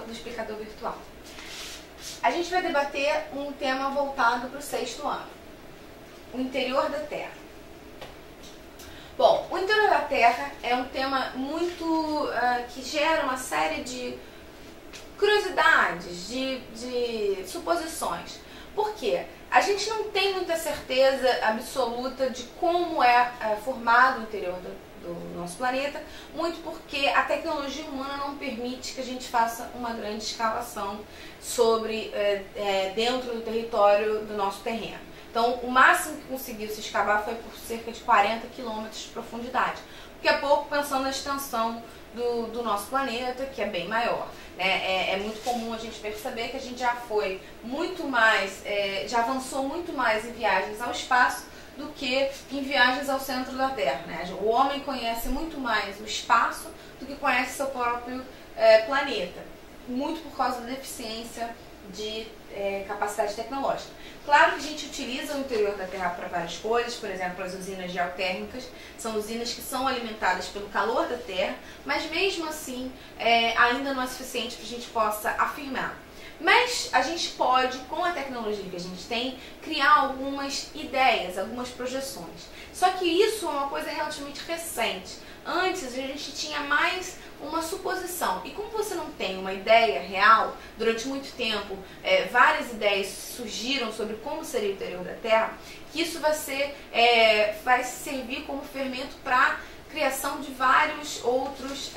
do explicador virtual. A gente vai debater um tema voltado para o 6º ano, o interior da Terra. Bom, o interior da Terra é um tema muito que gera uma série de curiosidades, de suposições. Por quê? A gente não tem muita certeza absoluta de como é formado o interior do nosso planeta, muito porque a tecnologia humana não permite que a gente faça uma grande escavação sobre dentro do território do nosso terreno. Então, o máximo que conseguiu se escavar foi por cerca de 40 quilômetros de profundidade, porque é pouco pensando na extensão do nosso planeta, que é bem maior. Né? É muito comum a gente perceber que a gente já foi muito mais, já avançou muito mais em viagens ao espaço do que em viagens ao centro da Terra. Né? O homem conhece muito mais o espaço do que conhece seu próprio planeta, muito por causa da deficiência de capacidade tecnológica. Claro que a gente utiliza o interior da Terra para várias coisas, por exemplo, as usinas geotérmicas, são usinas que são alimentadas pelo calor da Terra, mas mesmo assim ainda não é suficiente para a gente possa afirmar. Mas a gente pode, com a tecnologia que a gente tem, criar algumas ideias, algumas projeções. Só que isso é uma coisa relativamente recente. Antes a gente tinha mais uma suposição. E como você não tem uma ideia real, durante muito tempo várias ideias surgiram sobre como seria o interior da Terra, que isso vai servir como fermento para a criação de vários outros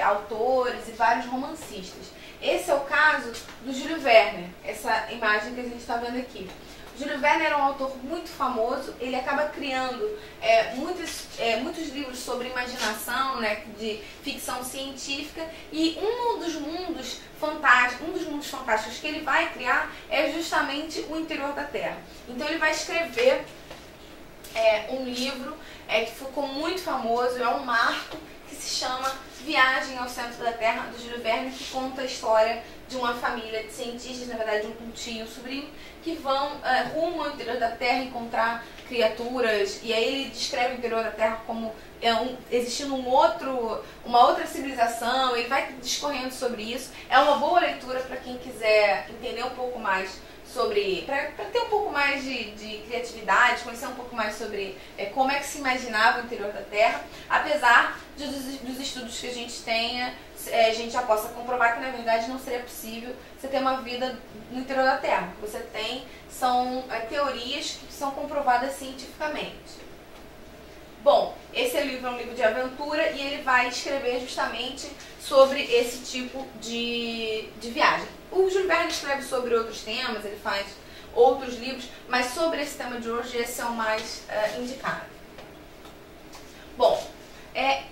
autores e vários romancistas. Esse é o caso do Júlio Verne, essa imagem que a gente está vendo aqui. Júlio Verne era um autor muito famoso, ele acaba criando muitos livros sobre imaginação, né, de ficção científica, e um dos mundos fantásticos que ele vai criar é justamente o interior da Terra. Então ele vai escrever um livro que ficou muito famoso, é um marco, que se chama Viagem ao Centro da Terra, do Júlio Verne, que conta a história de uma família de cientistas, na verdade um tio e um sobrinho, que vão rumo ao interior da Terra encontrar criaturas, e aí ele descreve o interior da Terra como existindo uma outra civilização, ele vai discorrendo sobre isso. É uma boa leitura para quem quiser entender um pouco mais sobre, para ter um pouco mais de criatividade, conhecer um pouco mais sobre como é que se imaginava o interior da Terra, apesar dos estudos que a gente tenha, a gente já possa comprovar que na verdade não seria possível você ter uma vida no interior da Terra. O que você tem são teorias que são comprovadas cientificamente. Bom, esse livro é um livro de aventura e ele vai escrever justamente sobre esse tipo de viagem. O Júlio Verne escreve sobre outros temas, ele faz outros livros, mas sobre esse tema de hoje, esse é o mais indicado. Bom,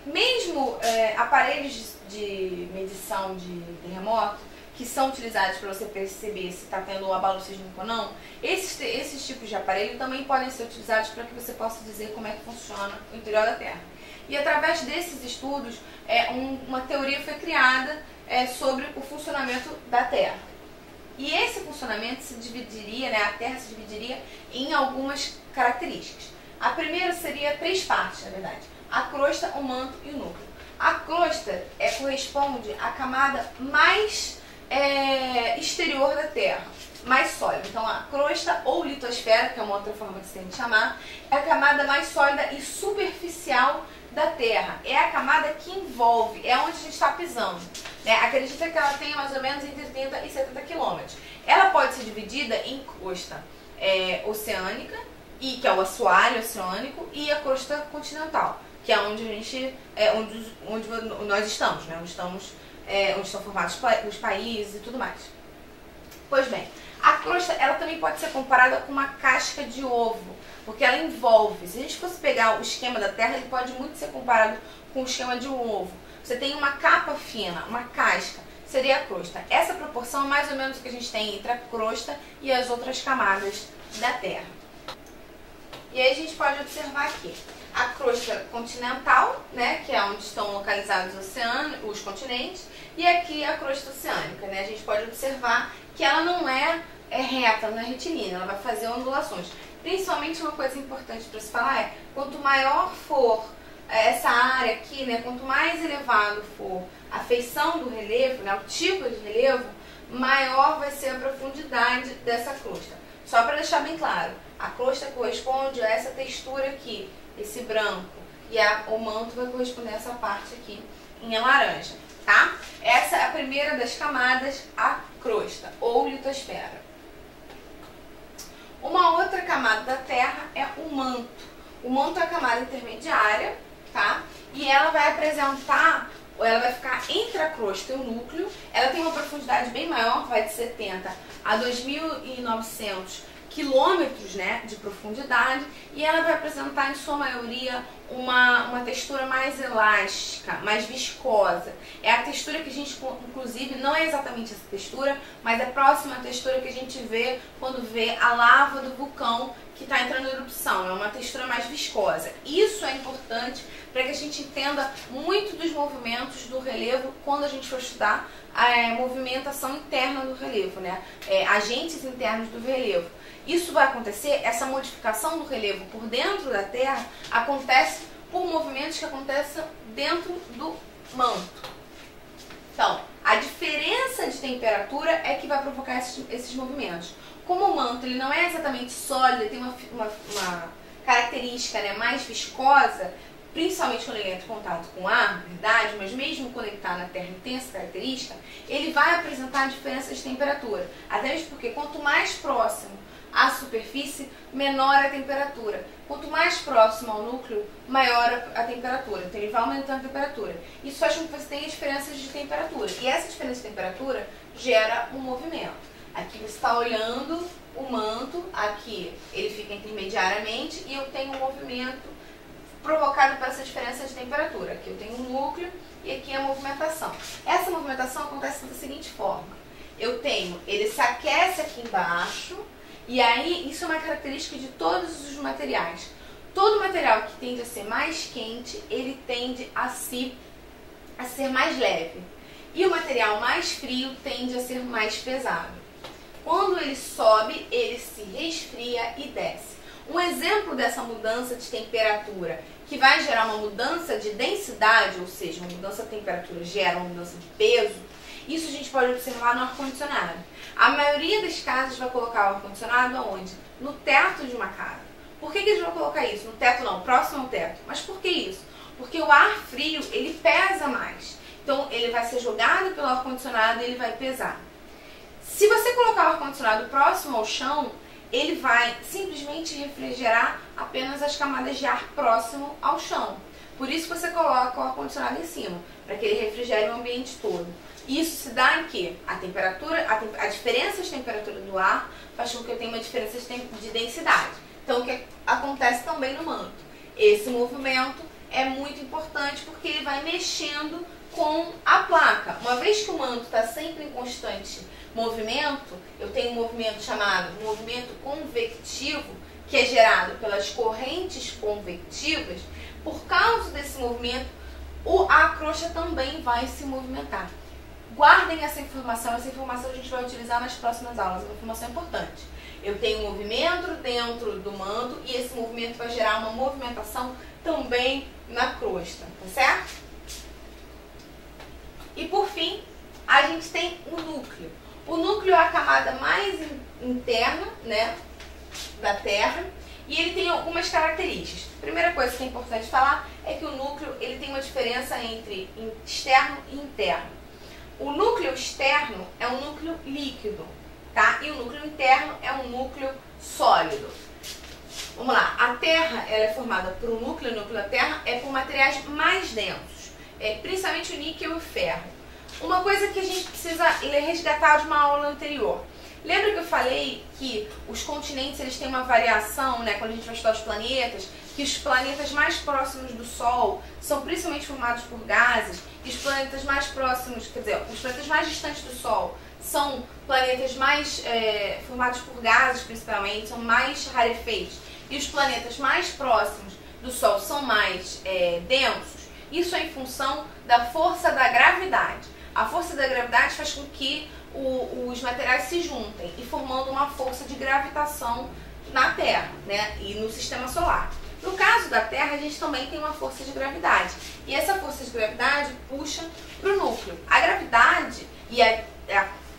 mesmo aparelhos de medição de terremoto, que são utilizados para você perceber se está tendo abalo sísmico ou não, esses tipos de aparelho também podem ser utilizados para que você possa dizer como é que funciona o interior da Terra. E através desses estudos, uma teoria foi criada sobre o funcionamento da Terra. E esse funcionamento se dividiria, a Terra se dividiria em algumas características. A primeira seria 3 partes, na verdade: a crosta, o manto e o núcleo. A crosta corresponde à camada mais exterior da Terra, mais sólida. Então a crosta ou litosfera, que é uma outra forma que se tem de chamar, é a camada mais sólida e superficial da Terra. É a camada que envolve, é onde a gente está pisando. Acredita que ela tem mais ou menos entre 30 e 70 quilômetros. Ela pode ser dividida em crosta oceânica, que é o assoalho oceânico, e a crosta continental, que é onde onde nós estamos, né? Onde estão formados os países e tudo mais. Pois bem, a crosta ela também pode ser comparada com uma casca de ovo, porque ela envolve. Se a gente fosse pegar o esquema da Terra, ele pode muito ser comparado com o esquema de um ovo. Você tem uma capa fina, uma casca, seria a crosta. Essa proporção é mais ou menos o que a gente tem entre a crosta e as outras camadas da Terra. E aí a gente pode observar aqui a crosta continental, né, que é onde estão localizados os continentes, e aqui a crosta oceânica, né. A gente pode observar que ela não é reta, não é retilínea, ela vai fazer ondulações. Principalmente uma coisa importante para se falar quanto maior for essa área aqui, né, quanto mais elevado for a feição do relevo, né, o tipo de relevo, maior vai ser a profundidade dessa crosta. Só para deixar bem claro, a crosta corresponde a essa textura aqui, esse branco, e o manto vai corresponder a essa parte aqui em laranja, tá? Essa é a primeira das camadas, a crosta, ou litosfera. Uma outra camada da Terra é o manto. O manto é a camada intermediária, tá? E ela vai apresentar, ela vai ficar entre a crosta e o núcleo. Ela tem uma profundidade bem maior, vai de 70 a 2.900 quilômetros, né, de profundidade, e ela vai apresentar em sua maioria uma textura mais elástica, mais viscosa. É a textura que a gente, inclusive, não é exatamente essa textura, mas é próxima à textura que a gente vê quando vê a lava do vulcão que está entrando em erupção. É uma textura mais viscosa. Isso é importante para que a gente entenda muito dos movimentos do relevo quando a gente for estudar a movimentação interna do relevo, né? Agentes internos do relevo. Isso vai acontecer, essa modificação do relevo por dentro da Terra acontece por movimentos que acontecem dentro do manto. Então, a diferença de temperatura é que vai provocar esses movimentos. Como o manto ele não é exatamente sólido, ele tem uma característica, né, mais viscosa, principalmente quando ele entra em contato com ar, verdade, mas mesmo quando ele está na Terra e tem essa característica, ele vai apresentar diferenças de temperatura. Até mesmo porque quanto mais próximo à superfície, menor a temperatura. Quanto mais próximo ao núcleo, maior a temperatura. Então ele vai aumentando a temperatura. Isso faz com que você tenha diferenças de temperatura. E essa diferença de temperatura gera um movimento. Aqui você está olhando o manto, aqui ele fica intermediariamente e eu tenho um movimento provocado por essa diferença de temperatura. Aqui eu tenho um núcleo e aqui a movimentação. Essa movimentação acontece da seguinte forma. Ele se aquece aqui embaixo, e aí isso é uma característica de todos os materiais. Todo material que tende a ser mais quente, ele tende a ser mais leve. E o material mais frio tende a ser mais pesado. Quando ele sobe, ele se resfria e desce. Um exemplo dessa mudança de temperatura, que vai gerar uma mudança de densidade, ou seja, uma mudança de temperatura gera uma mudança de peso, isso a gente pode observar no ar-condicionado. A maioria das casas vai colocar o ar-condicionado aonde? No teto de uma casa. Por que eles vão colocar isso? No teto não, próximo ao teto. Mas por que isso? Porque o ar frio, ele pesa mais. Então, ele vai ser jogado pelo ar-condicionado e ele vai pesar. Se você colocar o ar-condicionado próximo ao chão, ele vai simplesmente refrigerar apenas as camadas de ar próximo ao chão. Por isso você coloca o ar-condicionado em cima, para que ele refrigere o ambiente todo. Isso se dá em que a diferença de temperatura do ar faz com que eu tenha uma diferença de densidade. Então, o que acontece também no manto? Esse movimento é muito importante porque ele vai mexendo com a placa. Uma vez que o manto está sempre em constante movimento, eu tenho um movimento chamado movimento convectivo, que é gerado pelas correntes convectivas. Por causa desse movimento, a crosta também vai se movimentar. Guardem essa informação a gente vai utilizar nas próximas aulas, é uma informação importante. Eu tenho um movimento dentro do manto e esse movimento vai gerar uma movimentação também na crosta, tá certo? E por fim, a gente tem o núcleo. O núcleo é a camada mais interna, né, da Terra, e ele tem algumas características. A primeira coisa que é importante falar é que o núcleo ele tem uma diferença entre externo e interno. O núcleo externo é um núcleo líquido, tá? E o núcleo interno é um núcleo sólido. Vamos lá, a Terra ela é formada por um núcleo, o núcleo da Terra é por materiais mais densos, principalmente o níquel e o ferro. Uma coisa que a gente precisa resgatar de uma aula anterior. Lembra que eu falei que os continentes eles têm uma variação, né, quando a gente vai estudar os planetas, que os planetas mais próximos do Sol são principalmente formados por gases, e os planetas mais próximos, quer dizer, os planetas mais distantes do Sol são planetas mais formados por gases principalmente, são mais rarefeitos, e os planetas mais próximos do Sol são mais densos. Isso é em função da força da gravidade. A força da gravidade faz com que os materiais se juntem e formando uma força de gravitação na Terra, né, e no sistema solar. No caso da Terra, a gente também tem uma força de gravidade. E essa força de gravidade puxa para o núcleo. A gravidade e a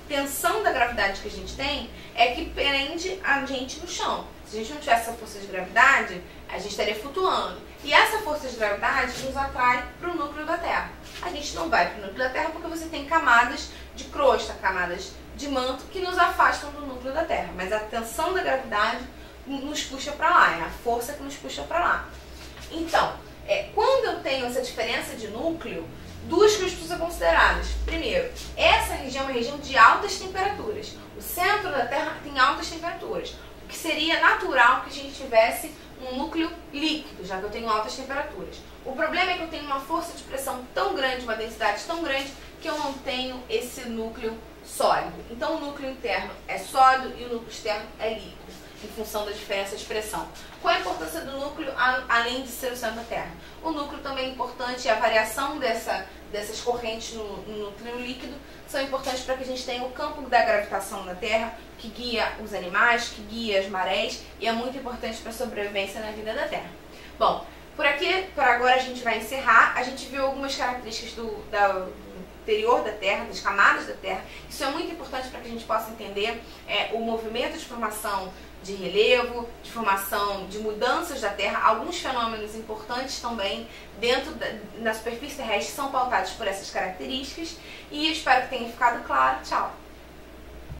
tensão da gravidade que a gente tem é que prende a gente no chão. Se a gente não tivesse essa força de gravidade, a gente estaria flutuando. E essa força de gravidade nos atrai para o núcleo da Terra. A gente não vai para o núcleo da Terra porque você tem camadas de crosta, camadas de manto que nos afastam do núcleo da Terra. Mas a tensão da gravidade nos puxa para lá, é a força que nos puxa para lá. Então, quando eu tenho essa diferença de núcleo, duas coisas precisam ser consideradas. Primeiro, essa região é uma região de altas temperaturas. O centro da Terra tem altas temperaturas, o que seria natural que a gente tivesse um núcleo líquido, já que eu tenho altas temperaturas. O problema é que eu tenho uma força de pressão tão grande, uma densidade tão grande, que eu não tenho esse núcleo sólido. Então o núcleo interno é sólido e o núcleo externo é líquido, em função da diferença de pressão. Qual a importância do núcleo, além de ser o centro da Terra? O núcleo também é importante, e a variação dessas correntes no núcleo líquido são importantes para que a gente tenha o campo da gravitação da Terra, que guia os animais, que guia as marés, e é muito importante para a sobrevivência na vida da Terra. Bom, por agora a gente vai encerrar. A gente viu algumas características do interior da Terra, das camadas da Terra. Isso é muito importante para que a gente possa entender o movimento de formação de relevo, de formação de mudanças da Terra, alguns fenômenos importantes também dentro na superfície terrestre são pautados por essas características, e eu espero que tenha ficado claro. Tchau!